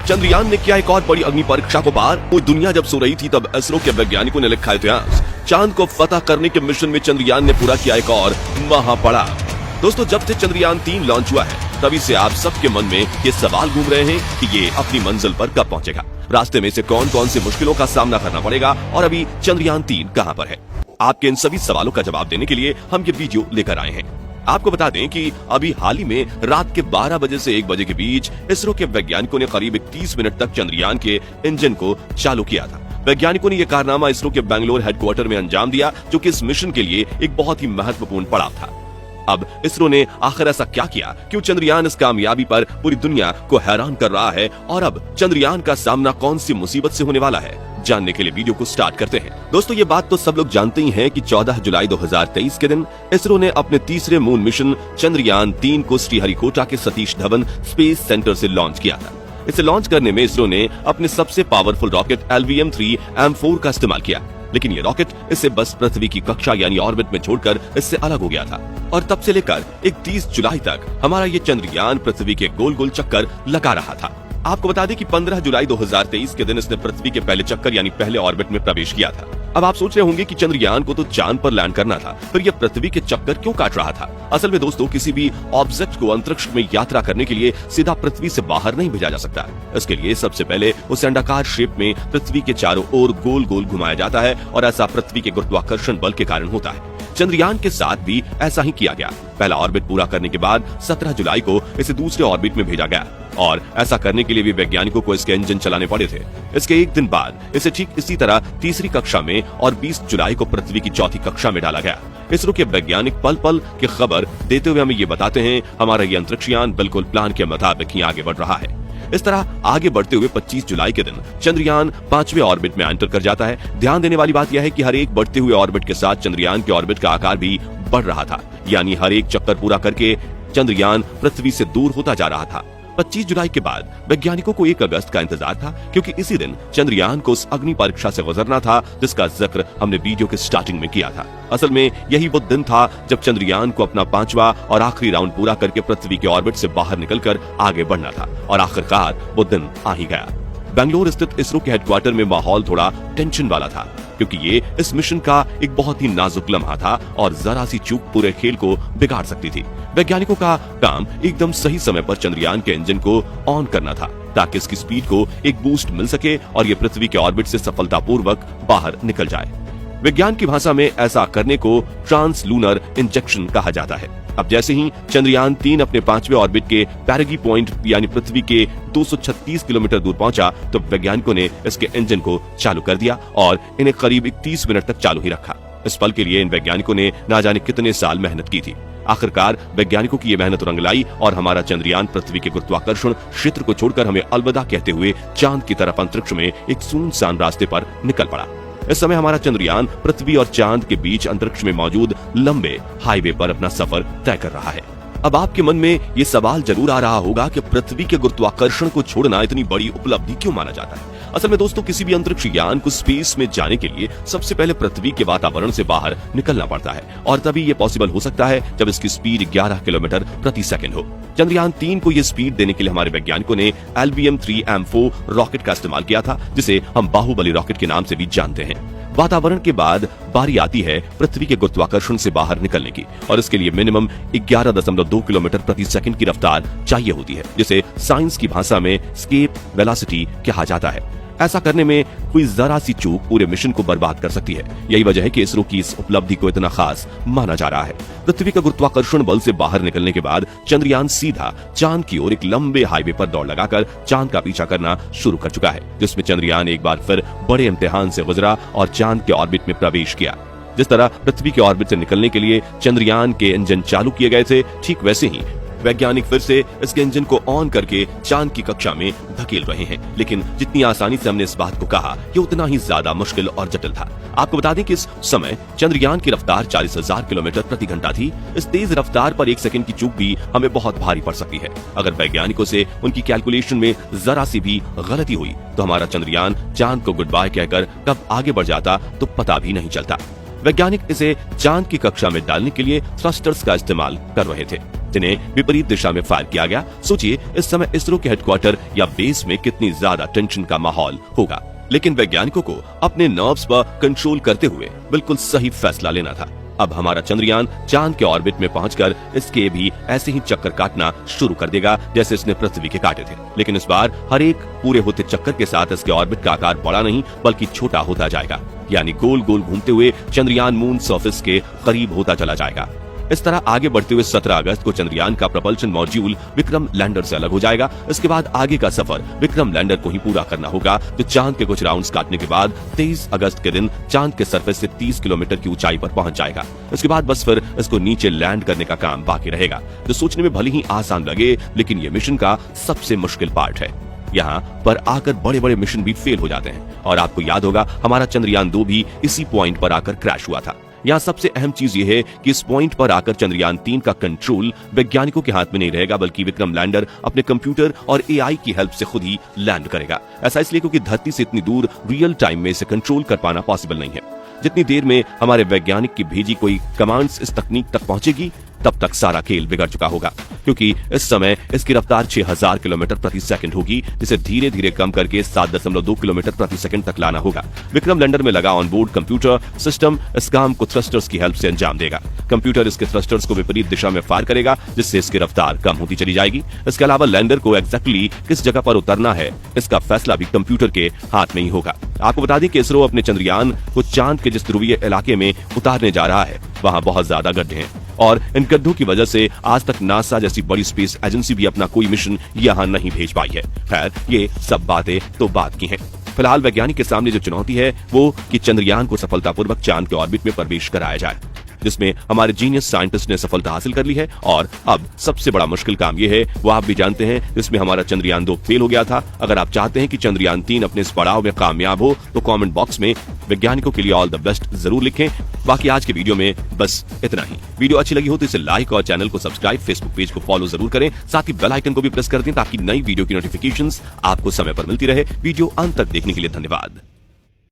चंद्रयान ने किया एक और बड़ी अग्नि परीक्षा को पार। पूरी दुनिया जब सो रही थी तब इसरो के वैज्ञानिकों ने लिखा इतिहास। चांद को फतह करने के मिशन में चंद्रयान ने पूरा किया एक और महापड़ाव। दोस्तों, जब से चंद्रयान 3 लॉन्च हुआ है तभी से आप सबके मन में ये सवाल घूम रहे हैं कि ये अपनी मंजिल पर कब पहुंचेगा, रास्ते में से कौन कौन सी मुश्किलों का सामना करना पड़ेगा और अभी चंद्रयान 3 कहां पर है। आपके इन सभी सवालों का जवाब देने के लिए हम ये वीडियो लेकर आए हैं। आपको बता दें कि अभी हाल ही में रात के 12 बजे से 1 बजे के बीच इसरो के वैज्ञानिकों ने करीब 30 मिनट तक चंद्रयान के इंजन को चालू किया था। वैज्ञानिकों ने यह कारनामा इसरो के बेंगलोर हेडक्वार्टर में अंजाम दिया, जो कि इस मिशन के लिए एक बहुत ही महत्वपूर्ण पड़ाव था। अब इसरो ने आखिर ऐसा क्या किया, क्यों चंद्रयान इस कामयाबी पर पूरी दुनिया को हैरान कर रहा है और अब चंद्रयान का सामना कौन सी मुसीबत से होने वाला है, जानने के लिए वीडियो को स्टार्ट करते हैं। दोस्तों, ये बात तो सब लोग जानते ही हैं कि 14 जुलाई 2023 के दिन इसरो ने अपने तीसरे मून मिशन चंद्रयान 3 को श्रीहरिकोटा के सतीश धवन स्पेस सेंटर से लॉन्च किया था। इसे लॉन्च करने में इसरो ने अपने सबसे पावरफुल रॉकेट LVM-3M4 का इस्तेमाल किया, लेकिन ये रॉकेट इसे बस पृथ्वी की कक्षा यानी ऑर्बिट में छोड़कर इससे अलग हो गया था और तब से लेकर 31 जुलाई तक हमारा ये चंद्रयान पृथ्वी के गोल गोल चक्कर लगा रहा था। आपको बता दें कि 15 जुलाई 2023 के दिन इसने पृथ्वी के पहले चक्कर यानी पहले ऑर्बिट में प्रवेश किया था। अब आप सोच रहे होंगे कि चंद्रयान को तो चांद पर लैंड करना था, फिर यह पृथ्वी के चक्कर क्यों काट रहा था। असल में दोस्तों, किसी भी ऑब्जेक्ट को अंतरिक्ष में यात्रा करने के लिए सीधा पृथ्वी से बाहर नहीं भेजा जा सकता। इसके लिए सबसे पहले उसे अंडाकार शेप में पृथ्वी के चारों ओर गोल गोल घुमाया जाता है और ऐसा पृथ्वी के गुरुत्वाकर्षण बल के कारण होता है। चंद्रयान के साथ भी ऐसा ही किया गया। पहला ऑर्बिट पूरा करने के बाद 17 जुलाई को इसे दूसरे ऑर्बिट में भेजा गया और ऐसा करने के लिए भी वैज्ञानिकों को इसके इंजन चलाने पड़े थे। इसके एक दिन बाद इसे ठीक इसी तरह तीसरी कक्षा में और 20 जुलाई को पृथ्वी की चौथी कक्षा में डाला गया। इसरो के वैज्ञानिक पल पल की खबर देते हुए हमें ये बताते हैं, हमारा ये अंतरिक्षयान बिल्कुल प्लान के मुताबिक ही आगे बढ़ रहा है। इस तरह आगे बढ़ते हुए 25 जुलाई के दिन चंद्रयान 5वें ऑर्बिट में एंटर कर जाता है। ध्यान देने वाली बात यह है कि हर एक बढ़ते हुए ऑर्बिट के साथ चंद्रयान के ऑर्बिट का आकार भी बढ़ रहा था, यानी हर एक चक्कर पूरा करके चंद्रयान पृथ्वी से दूर होता जा रहा था। 25 जुलाई के बाद वैज्ञानिकों को 1 अगस्त का इंतजार था, क्योंकि इसी दिन चंद्रयान को उस अग्नि परीक्षा से गुजरना था जिसका जिक्र हमने वीडियो के स्टार्टिंग में किया था। असल में यही वो दिन था जब चंद्रयान को अपना 5वां और आखिरी राउंड पूरा करके पृथ्वी के ऑर्बिट से बाहर निकलकर आगे बढ़ना था और आखिरकार वो दिन आ ही गया। बेंगलोर स्थित इसरो के हेडक्वार्टर में माहौल थोड़ा टेंशन वाला था, क्योंकि ये इस मिशन का एक बहुत ही नाजुक लम्हा था और जरा सी चूक पूरे खेल को बिगाड़ सकती थी। वैज्ञानिकों का काम एकदम सही समय पर चंद्रयान के इंजन को ऑन करना था, ताकि इसकी स्पीड को एक बूस्ट मिल सके और ये पृथ्वी के ऑर्बिट से सफलतापूर्वक बाहर निकल जाए। विज्ञान की भाषा में ऐसा करने को ट्रांसलूनर इंजेक्शन कहा जाता है। अब जैसे ही चंद्रयान 3 अपने 5वें ऑर्बिट के पैरेगी पॉइंट यानी पृथ्वी के 236 किलोमीटर दूर पहुंचा तो वैज्ञानिकों ने इसके इंजन को चालू कर दिया और इन्हें करीब 30 मिनट तक चालू ही रखा। इस पल के लिए इन वैज्ञानिकों ने ना जाने कितने साल मेहनत की थी। आखिरकार वैज्ञानिकों की ये मेहनत रंग लाई और हमारा चंद्रयान पृथ्वी के गुरुत्वाकर्षण क्षेत्र को छोड़कर हमें अलविदा कहते हुए चांद की तरफ अंतरिक्ष में एक सुनसान रास्ते पर निकल पड़ा। इस समय हमारा चंद्रयान पृथ्वी और चांद के बीच अंतरिक्ष में मौजूद लंबे हाईवे पर अपना सफर तय कर रहा है। अब आपके मन में ये सवाल जरूर आ रहा होगा कि पृथ्वी के गुरुत्वाकर्षण को छोड़ना इतनी बड़ी उपलब्धि क्यों माना जाता है। असल में दोस्तों, किसी भी अंतरिक्ष यान को स्पेस में जाने के लिए सबसे पहले पृथ्वी के वातावरण से बाहर निकलना पड़ता है और तभी ये पॉसिबल हो सकता है जब इसकी स्पीड 11 किलोमीटर प्रति सेकंड हो। चंद्रयान 3 को ये स्पीड देने के लिए हमारे वैज्ञानिकों ने LVM-3M4 रॉकेट का इस्तेमाल किया था, जिसे हम बाहुबली रॉकेट के नाम से भी जानते हैं। वातावरण के बाद बारी आती है पृथ्वी के गुरुत्वाकर्षण से बाहर निकलने की और इसके लिए मिनिमम 11.2 किलोमीटर प्रति सेकंड की रफ्तार चाहिए होती है, जिसे साइंस की भाषा में एस्केप वेलोसिटी कहा जाता है। ऐसा करने में कोई जरा सी चूक पूरे मिशन को बर्बाद कर सकती है। यही वजह है कि इसरो की इस उपलब्धि को इतना खास माना जा रहा है। पृथ्वी का गुरुत्वाकर्षण बल से बाहर निकलने के बाद चंद्रयान सीधा चांद की ओर एक लंबे हाईवे पर दौड़ लगाकर चांद का पीछा करना शुरू कर चुका है, जिसमें चंद्रयान एक बार फिर बड़े इम्तिहान से गुजरा और चांद के ऑर्बिट में प्रवेश किया। जिस तरह पृथ्वी के ऑर्बिट से निकलने के लिए चंद्रयान के इंजन चालू किए गए थे, ठीक वैसे ही वैज्ञानिक फिर से इसके इंजन को ऑन करके चांद की कक्षा में धकेल रहे हैं। लेकिन जितनी आसानी से हमने इस बात को कहा, ये उतना ही ज्यादा मुश्किल और जटिल था। आपको बता दें कि इस समय चंद्रयान की रफ्तार 40,000 किलोमीटर प्रति घंटा थी। इस तेज रफ्तार पर 1 सेकंड की चूक भी हमें बहुत भारी पड़ सकती है। अगर वैज्ञानिकों से उनकी कैलकुलेशन में जरा सी भी गलती हुई तो हमारा चंद्रयान चांद को गुड बाय कहकर कब आगे बढ़ जाता तो पता भी नहीं चलता। वैज्ञानिक इसे चांद की कक्षा में डालने के लिए थ्रस्टर्स का इस्तेमाल कर रहे थे। जिन्हें विपरीत दिशा में फायर किया गया। सोचिए इस समय इसरो के हेडक्वार्टर या बेस में कितनी ज्यादा टेंशन का माहौल होगा। लेकिन वैज्ञानिकों को अपने नर्व्स पर कंट्रोल करते हुए बिल्कुल सही फैसला लेना था। अब हमारा चंद्रयान चांद के ऑर्बिट में पहुंचकर इसके भी ऐसे ही चक्कर काटना शुरू कर देगा जैसे इसने पृथ्वी के काटे थे। लेकिन इस बार हर एक पूरे होते चक्कर के साथ इसके ऑर्बिट का आकार बड़ा नहीं बल्कि छोटा होता जाएगा, यानी गोल गोल घूमते हुए चंद्रयान मून सरफेस के करीब होता चला जाएगा। इस तरह आगे बढ़ते हुए 17 अगस्त को चंद्रयान का propulsion मॉड्यूल विक्रम लैंडर से अलग हो जाएगा। इसके बाद आगे का सफर विक्रम लैंडर को ही पूरा करना होगा, जो चांद के कुछ राउंड्स काटने के बाद 23 अगस्त के दिन चांद के सरफेस से 30 किलोमीटर की ऊंचाई पर पहुंच जाएगा। इसके बाद बस फिर इसको नीचे लैंड करने का काम बाकी रहेगा, जो सोचने में भले ही आसान लगे लेकिन ये मिशन का सबसे मुश्किल पार्ट है। यहाँ पर आकर बड़े बड़े मिशन भी फेल हो जाते हैं और आपको याद होगा हमारा चंद्रयान 2 भी इसी पॉइंट पर आकर क्रैश हुआ था। यहाँ सबसे अहम चीज ये है कि इस पॉइंट पर आकर चंद्रयान 3 का कंट्रोल वैज्ञानिकों के हाथ में नहीं रहेगा, बल्कि विक्रम लैंडर अपने कंप्यूटर और एआई की हेल्प से खुद ही लैंड करेगा। ऐसा इसलिए क्योंकि धरती से इतनी दूर रियल टाइम में इसे कंट्रोल कर पाना पॉसिबल नहीं है। जितनी देर में हमारे वैज्ञानिक की भेजी कोई कमांड्स इस तकनीक तक पहुंचेगी तब तक सारा खेल बिगड़ चुका होगा, क्योंकि इस समय इसकी रफ्तार 6000 किलोमीटर प्रति सेकंड होगी, जिसे धीरे धीरे कम करके 7.2 किलोमीटर प्रति सेकंड तक लाना होगा। विक्रम लैंडर में लगा ऑनबोर्ड कंप्यूटर सिस्टम इस काम को थ्रस्टर्स की हेल्प से अंजाम देगा। कंप्यूटर इसके थ्रस्टर्स को विपरीत दिशा में फायर करेगा, जिससे इसकी रफ्तार कम होती चली जाएगी। इसके अलावा लैंडर को एग्जैक्टली किस जगह पर उतरना है इसका फैसला भी कंप्यूटर के हाथ में ही होगा। आपको बता दें कि इसरो अपने चंद्रयान को चांद के जिस ध्रुवीय इलाके में उतारने जा रहा है वहां बहुत ज्यादा गड्ढे हैं और इन गड्ढों की वजह से आज तक नासा जैसी बड़ी स्पेस एजेंसी भी अपना कोई मिशन यहां नहीं भेज पाई है। खैर, ये सब बातें तो बात की हैं। फिलहाल वैज्ञानिक के सामने जो चुनौती है वो कि चंद्रयान को सफलतापूर्वक चांद के ऑर्बिट में प्रवेश कराया जाए, जिसमें हमारे जीनियस साइंटिस्ट ने सफलता हासिल कर ली है। और अब सबसे बड़ा मुश्किल काम ये है, वो आप भी जानते हैं, जिसमें हमारा चंद्रयान 2 फेल हो गया था। अगर आप चाहते हैं कि चंद्रयान 3 अपने इस पड़ाव में कामयाब हो तो कमेंट बॉक्स में वैज्ञानिकों के लिए ऑल द बेस्ट जरूर लिखें। बाकी आज के वीडियो में बस इतना ही। वीडियो अच्छी लगी हो तो इसे लाइक और चैनल को सब्सक्राइब, फेसबुक पेज को फॉलो जरूर करें। साथ ही बेल आइकन को भी प्रेस कर दें ताकि नई वीडियो की नोटिफिकेशंस आपको समय पर मिलती रहे। वीडियो अंत तक देखने के लिए धन्यवाद।